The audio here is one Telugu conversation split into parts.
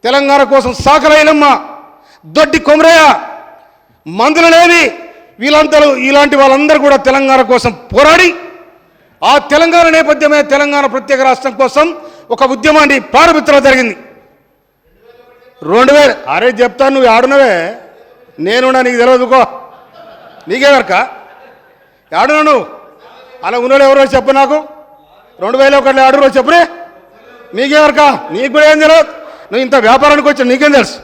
తెలంగాణ కోసం సాకలైలమ్మ, దొడ్డి కొమరయ్య, మందులనేవి వీళ్ళందరూ ఇలాంటి వాళ్ళందరూ కూడా తెలంగాణ కోసం పోరాడి ఆ తెలంగాణ నేపథ్యమే తెలంగాణ ప్రత్యేక రాష్ట్రం కోసం ఒక ఉద్యమాన్ని ప్రారంభించడం జరిగింది. 2000 అరే చెప్తాను, నువ్వు ఆడునవే, నేనున్నా, నీకు తెలియదుకో, నీకేవరక ఆడునా నువ్వు అలా ఉన్నోళ్ళు ఎవరో చెప్పు నాకు. 2001 ఆడురో చెప్పురే, మీకేవరక, నీకు కూడా ఏం తెలియదు. నువ్వు ఇంత వ్యాపారానికి వచ్చా, నీకేం తెలుసు?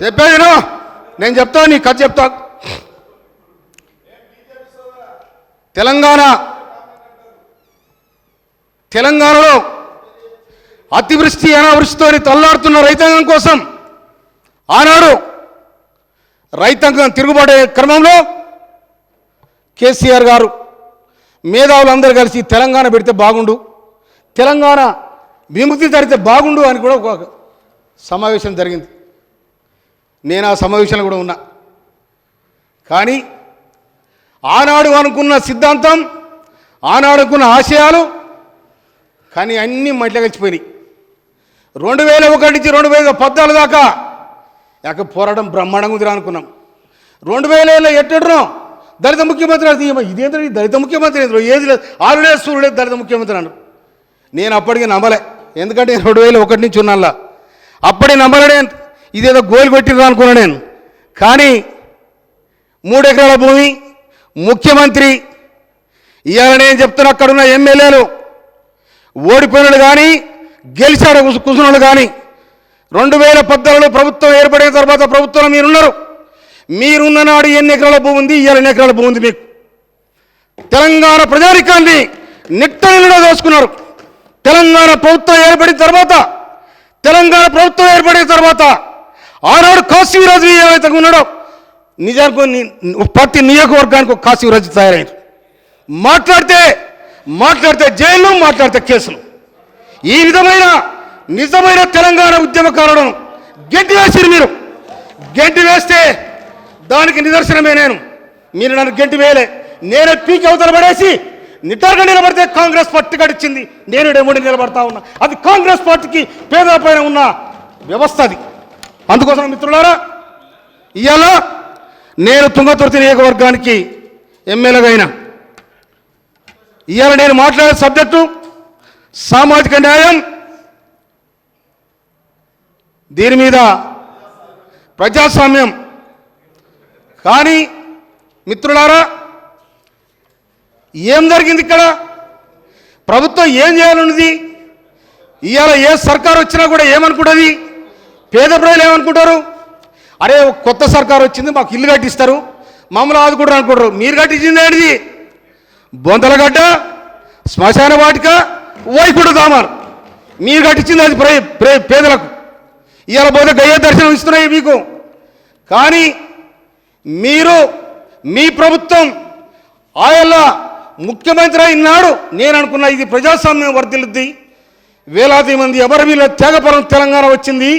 చెప్పేది నేను చెప్తాను, నీ కథ చెప్తా. తెలంగాణలో అతివృష్టి అనావృష్టితో తల్లాడుతున్న రైతాంగం కోసం ఆనాడు రైతాంగం తిరుగుబాటు క్రమంలో కేసీఆర్ గారు మేధావులందరూ కలిసి తెలంగాణ పెడితే బాగుండు, తెలంగాణ విముక్తి జరిగితే బాగుండు అని కూడా ఒక సమావేశం జరిగింది. నేను ఆ సమావేశంలో కూడా ఉన్నా. కానీ ఆనాడు అనుకున్న సిద్ధాంతం, ఆనాడు అనుకున్న ఆశయాలు కానీ అన్నీ మట్టిలో కలిసిపోయినాయి. 2001 నుంచి 2014 దాకా పోరాటం బ్రహ్మాండంగా ఉందిరా అనుకున్నాం. 2000 ఎట్టడం దళిత ముఖ్యమంత్రి, ఇదేంద్ర దళిత ముఖ్యమంత్రి ఏది లేదు, ఆరులేదు సూర్యులేదు, దళిత ముఖ్యమంత్రి అన్నారు. నేను అప్పటికి నమ్మలే, ఎందుకంటే 2001 నుంచి ఉన్నాలా, అప్పటికి నమ్మలే. ఇదేదో గోలు పెట్టిరా అనుకున్నా నేను. కానీ 3 ఎకరాల భూమి, ముఖ్యమంత్రి, ఇవాళ నేను చెప్తున్నా, అక్కడున్న ఎమ్మెల్యేలు ఓడిపోయినలు కానీ గెలిచాడు కూర్చున్నాడు కానీ 2014లో ప్రభుత్వం ఏర్పడిన తర్వాత ప్రభుత్వంలో మీరున్న నాడు ఎన్ని ఎకరాల భూమి ఉంది, ఇవాళ ఎన్ని ఎకరాల భూమి ఉంది మీకు? తెలంగాణ ప్రజానికాన్ని నిట్టనిలో దోచుకున్నారు. తెలంగాణ ప్రభుత్వం ఏర్పడిన తర్వాత ఆనాడు కాశీరాజు ఏవైతే ఉన్నాడో నిజానికి ప్రతి నియోజకవర్గానికి ఒక కాశీరాజు తయారైంది. మాట్లాడితే జైలు, మాట్లాడితే కేసులు. ఈ విధమైన నిజమైన తెలంగాణ ఉద్యమకారులను గెంటి వేసిరు మీరు. గెంటి వేస్తే దానికి నిదర్శనమే నేను. మీరు నన్ను గెంటి వేయలే, నేనే పీకి అవతల పడేసి నిటారుగా నిలబడితే కాంగ్రెస్ పార్టీ గడిచింది, నేను డెమోడి నిలబడతా ఉన్నా. అది కాంగ్రెస్ పార్టీకి పేదల పైన ఉన్న వ్యవస్థ అది. అందుకోసం మిత్రులారా, ఇవాళ నేను తుంగతుర్తి నియోజకవర్గానికి ఎమ్మెల్యేగా అయినా. ఇవాళ నేను మాట్లాడే సబ్జెక్టు సామాజిక న్యాయం, దీని మీద ప్రజాస్వామ్యం. కానీ మిత్రులారా, ఏం జరిగింది ఇక్కడ? ప్రభుత్వం ఏం చేయాలన్నది? ఇవాళ ఏ సర్కారు వచ్చినా కూడా ఏమనుకుంటుంది? పేద ప్రజలు ఏమనుకుంటారు? అరే కొత్త సర్కారు వచ్చింది, మాకు ఇల్లు కట్టిస్తారు, మమ్మల్ని ఆదుకుంటారు అనుకుంటారు. మీరు కట్టించింది ఏంటిది? బొంతలగడ్డ, శ్మశాన వాటిక, వైకుంఠ ధామాలు మీరు కట్టించింది. అది పేదలకు. ఇవాళ పోతే గయ్య దర్శనం ఇస్తున్నాయి మీకు. కానీ మీ ప్రభుత్వం ఆయన ముఖ్యమంత్రి అయినాడు నేను అనుకున్నా ఇది ప్రజాస్వామ్యం వర్ధిల్లుద్ది, వేలాది మంది అమరవీరుల త్యాగపరం తెలంగాణ వచ్చింది,